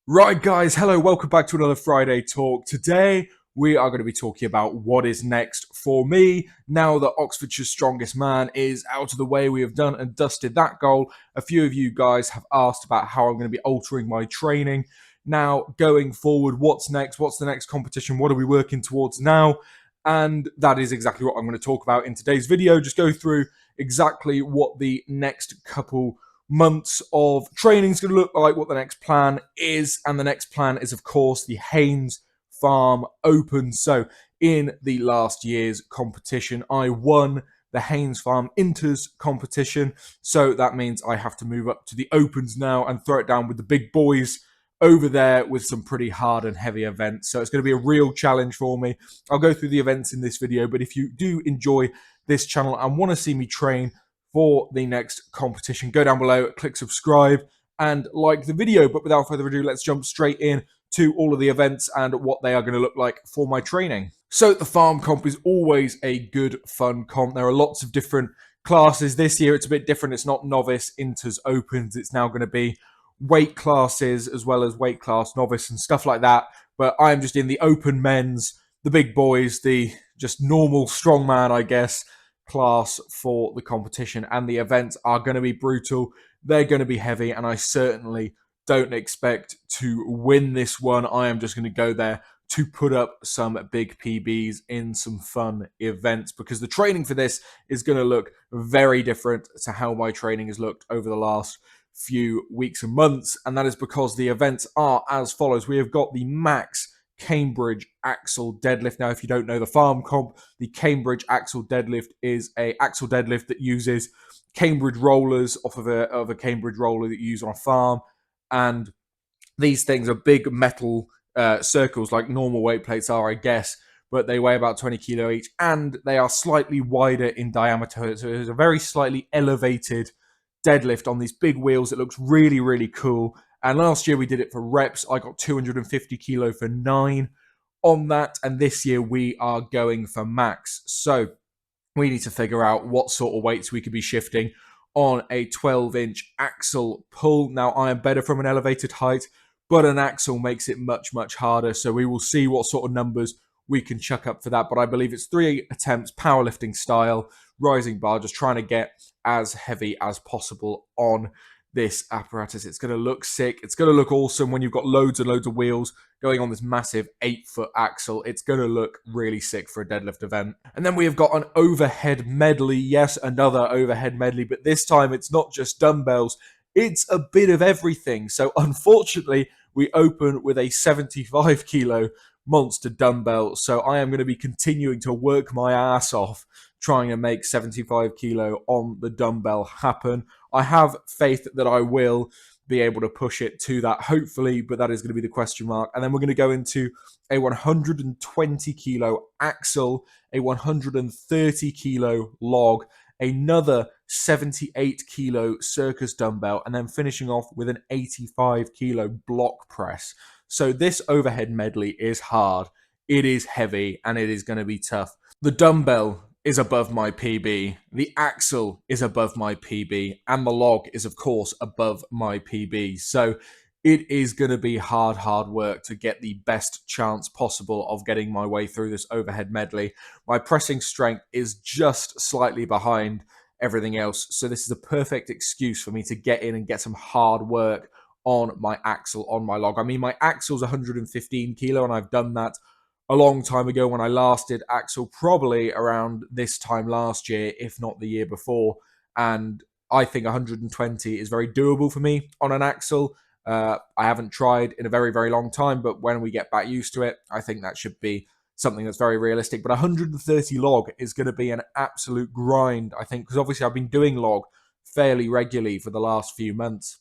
Right, guys, hello, welcome back to another Friday Talk. Today, we are going to be talking about what is next for me. Now that Oxfordshire's strongest man is out of the way, we have done and dusted that goal. A few of you guys have asked about how I'm going to be altering my training. Now, going forward, what's next? What's the next competition? What are we working towards now? And that is exactly what I'm going to talk about in today's video. Just go through exactly what the next couple months of training is going to look like, what the next plan is. And the next plan is, of course, the Haynes Farm Open. So, in the last year's competition, I won the Haynes Farm Inters competition. So, that means I have to move up to the Opens now and throw it down with the big boys over there with some pretty hard and heavy events. So, it's going to be a real challenge for me. I'll go through the events in this video, but if you do enjoy this channel and want to see me train for the next competition, go down below, click subscribe and like the video. But without further ado, let's jump straight in to all of the events and what they are going to look like for my training. So the farm comp is always a good fun comp. There are lots of different classes. This year it's a bit different. It's not novice, inters, opens. It's now going to be weight classes as well as weight class novice and stuff like that. But I'm just in the open men's, the big boys, the just normal strongman, I guess, class for the competition. And the events are going to be brutal. They're going to be heavy, and I certainly don't expect to win this one. I am just going to go there to put up some big PBs in some fun events, because the training for this is going to look very different to how my training has looked over the last few weeks and months. And that is because the events are as follows. We have got the max Cambridge axle deadlift. Now, if you don't know the farm comp, the Cambridge axle deadlift is a axle deadlift that uses Cambridge rollers off of a Cambridge roller that you use on a farm. And these things are big metal circles like normal weight plates are, I guess, but they weigh about 20 kilo each, and they are slightly wider in diameter. So it's a very slightly elevated deadlift on these big wheels. It looks really, really cool. And last year we did it for reps. I got 250 kilo for 9 on that. And this year we are going for max. So we need to figure out what sort of weights we could be shifting on a 12-inch axle pull. Now, I am better from an elevated height, but an axle makes it much, much harder. So we will see what sort of numbers we can chuck up for that. But I believe it's 3 attempts, powerlifting style, rising bar, just trying to get as heavy as possible on this apparatus. It's going to look sick. It's going to look awesome when you've got loads and loads of wheels going on this massive 8-foot axle. It's going to look really sick for a deadlift event. And then we have got an overhead medley. Yes, another overhead medley, but this time it's not just dumbbells. It's a bit of everything. So unfortunately, we open with a 75 kilo monster dumbbell. So I am going to be continuing to work my ass off trying to make 75 kilo on the dumbbell happen. I have faith that I will be able to push it to that, hopefully, but that is going to be the question mark. And then we're going to go into a 120 kilo axle, a 130 kilo log, another 78 kilo circus dumbbell, and then finishing off with an 85 kilo block press. So this overhead medley is hard, it is heavy, and it is going to be tough. The dumbbell is above my PB, the axle is above my PB, and the log is, of course, above my PB. So it is going to be hard work to get the best chance possible of getting my way through this overhead medley. My pressing strength is just slightly behind everything else, so this is a perfect excuse for me to get in and get some hard work on my axle, on my log. I mean, my axle's 115 kilo, and I've done that a long time ago when I last did axle, probably around this time last year, if not the year before. And I think 120 is very doable for me on an axle. I haven't tried in a very, very long time, but when we get back used to it, I think that should be something that's very realistic. But 130 log is going to be an absolute grind, I think, because obviously I've been doing log fairly regularly for the last few months,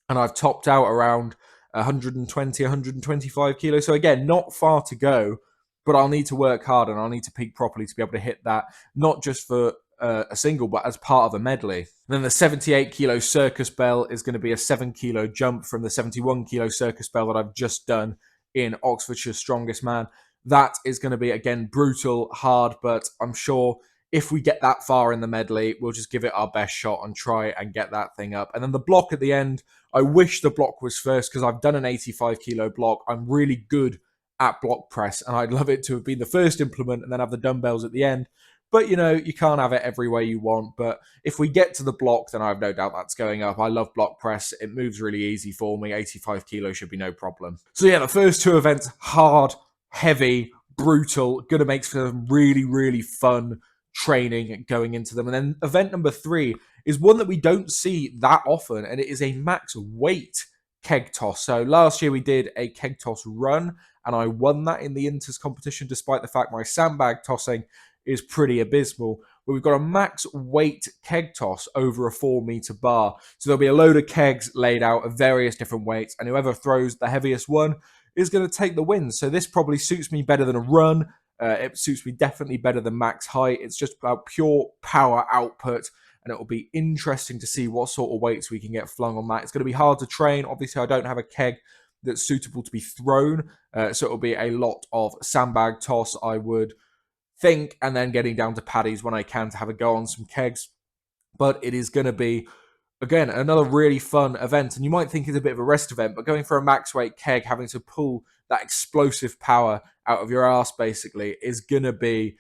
and I've topped out around 120, 125 kilos. So again, not far to go, but I'll need to work hard and I'll need to peak properly to be able to hit that, not just for a single, but as part of a medley. And then the 78 kilo circus bell is going to be a 7 kilo jump from the 71 kilo circus bell that I've just done in Oxfordshire's strongest man. That is going to be, again, brutal, hard, but I'm sure if we get that far in the medley, we'll just give it our best shot and try and get that thing up. And then the block at the end, I wish the block was first because I've done an 85 kilo block. I'm really good at block press, and I'd love it to have been the first implement and then have the dumbbells at the end. But, you can't have it every way you want. But if we get to the block, then I have no doubt that's going up. I love block press. It moves really easy for me. 85 kilos should be no problem. So yeah, the first two events, hard, heavy, brutal, going to make for some really, really fun training going into them. And then event number 3 is one that we don't see that often, and it is a max weight keg toss. So last year we did a keg toss run, and I won that in the Inters competition, despite the fact my sandbag tossing is pretty abysmal. But we've got a max weight keg toss over a 4-meter bar. So there'll be a load of kegs laid out of various different weights, and whoever throws the heaviest one is going to take the win. So this probably suits me better than a run. It suits me definitely better than max height. It's just about pure power output, and it will be interesting to see what sort of weights we can get flung on that. It's going to be hard to train. Obviously, I don't have a keg that's suitable to be thrown, so it'll be a lot of sandbag toss, I would think, and then getting down to paddies when I can to have a go on some kegs. But it is going to be, again, another really fun event. And you might think it's a bit of a rest event, but going for a max weight keg, having to pull that explosive power out of your ass, basically, is going to be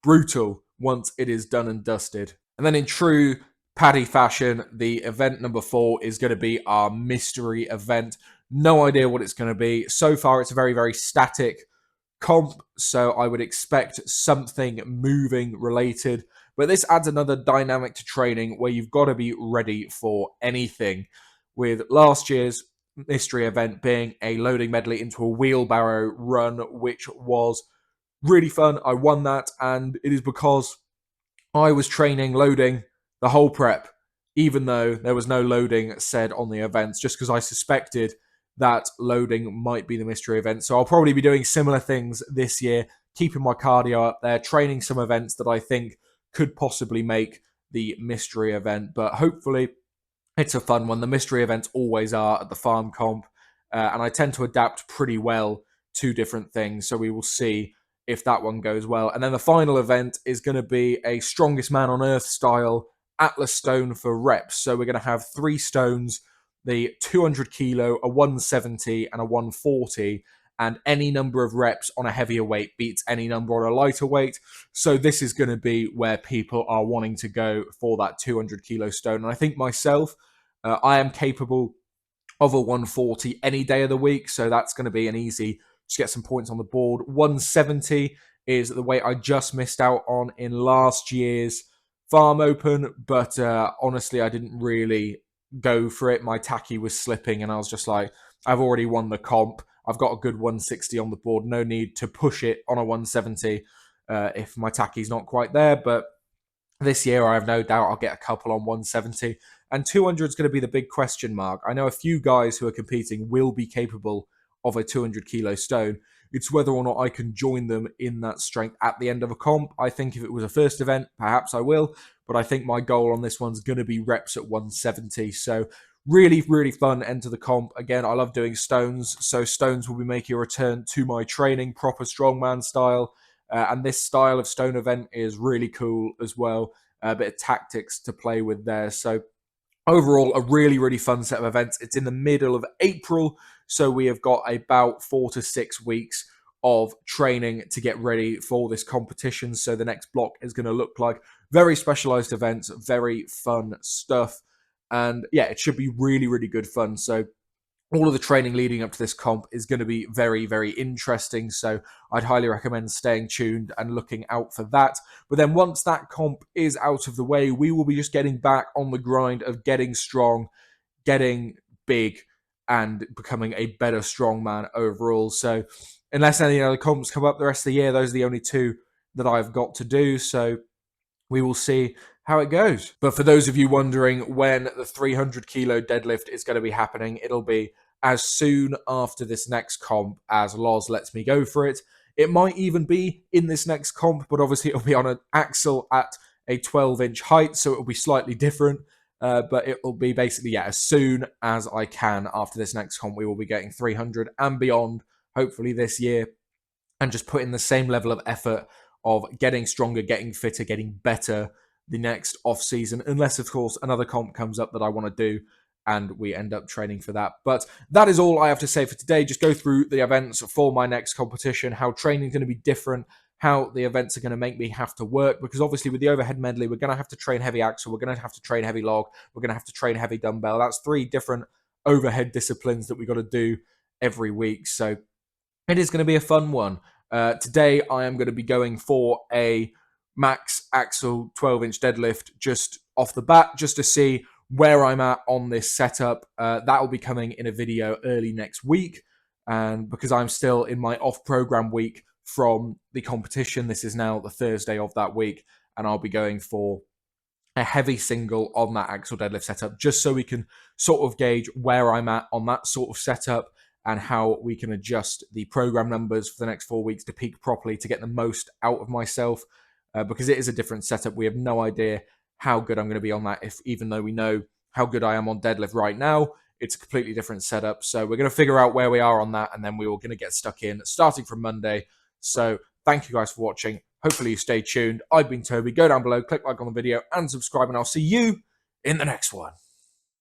brutal once it is done and dusted. And then in true paddy fashion, the event number 4 is going to be our mystery event. No idea what it's going to be. So far, it's a very, very static comp, so I would expect something moving related. But this adds another dynamic to training where you've got to be ready for anything. With last year's mystery event being a loading medley into a wheelbarrow run, which was really fun. I won that, and it is because I was training loading the whole prep, even though there was no loading said on the events, just because I suspected that loading might be the mystery event. So I'll probably be doing similar things this year, keeping my cardio up there, training some events that I think could possibly make the mystery event. But hopefully it's a fun one. The mystery events always are at the farm comp, and I tend to adapt pretty well to different things. So we will see if that one goes well. And then the final event is going to be a strongest man on earth style Atlas stone for reps. So we're going to have 3 stones, the 200 kilo, a 170, and a 140. And any number of reps on a heavier weight beats any number on a lighter weight. So this is going to be where people are wanting to go for that 200 kilo stone. And I think myself, I am capable of a 140 any day of the week. So that's going to be an easy, just get some points on the board. 170 is the weight I just missed out on in last year's Farm Open. But honestly, I didn't really go for it. My tacky was slipping, and I was just like, I've already won the comp. I've got a good 160 on the board. No need to push it on a 170 if my tacky's not quite there. But this year, I have no doubt I'll get a couple on 170. And 200 is going to be the big question mark. I know a few guys who are competing will be capable of a 200 kilo stone. It's whether or not I can join them in that strength at the end of a comp. I think if it was a first event, perhaps I will. But I think my goal on this one's going to be reps at 170. So really, really fun end to the comp. Again, I love doing stones. So stones will be making a return to my training, proper strongman style. And this style of stone event is really cool as well. A bit of tactics to play with there. So overall, a really, really fun set of events. It's in the middle of April, so we have got about 4 to 6 weeks of training to get ready for this competition. So the next block is going to look like very specialized events, very fun stuff. And yeah, it should be really, really good fun. So all of the training leading up to this comp is going to be very, very interesting. So I'd highly recommend staying tuned and looking out for that. But then once that comp is out of the way, we will be just getting back on the grind of getting strong, getting big, and becoming a better strongman overall. So unless any other comps come up the rest of the year, those are the only 2 that I've got to do. So we will see how it goes. But for those of you wondering when the 300 kilo deadlift is going to be happening, it'll be as soon after this next comp as Loz lets me go for it. It might even be in this next comp, but obviously it'll be on an axle at a 12-inch height, so it'll be slightly different. But it will be basically, yeah, as soon as I can after this next comp, we will be getting 300 and beyond, hopefully this year, and just putting the same level of effort of getting stronger, getting fitter, getting better the next off season, unless of course another comp comes up that I want to do and we end up training for that. But that is all I have to say for today. Just go through the events for my next competition, how training is going to be different, how the events are going to make me have to work, because obviously with the overhead medley, we're going to have to train heavy axle, we're going to have to train heavy log, we're going to have to train heavy dumbbell. That's 3 different overhead disciplines that we've got to do every week. So it is going to be a fun one. Today, I am going to be going for a max axle 12-inch deadlift just off the bat, just to see where I'm at on this setup. That will be coming in a video early next week. And because I'm still in my off-program week from the competition, this is now the Thursday of that week, and I'll be going for a heavy single on that axle deadlift setup, just so we can sort of gauge where I'm at on that sort of setup and how we can adjust the program numbers for the next 4 weeks to peak properly to get the most out of myself, because it is a different setup. We have no idea how good I'm going to be on that, even though we know how good I am on deadlift right now. It's a completely different setup. So we're going to figure out where we are on that, and then we were going to get stuck in starting from Monday. So thank you guys for watching. Hopefully you stay tuned. I've been Toby. Go down below, click like on the video, and subscribe, and I'll see you in the next one.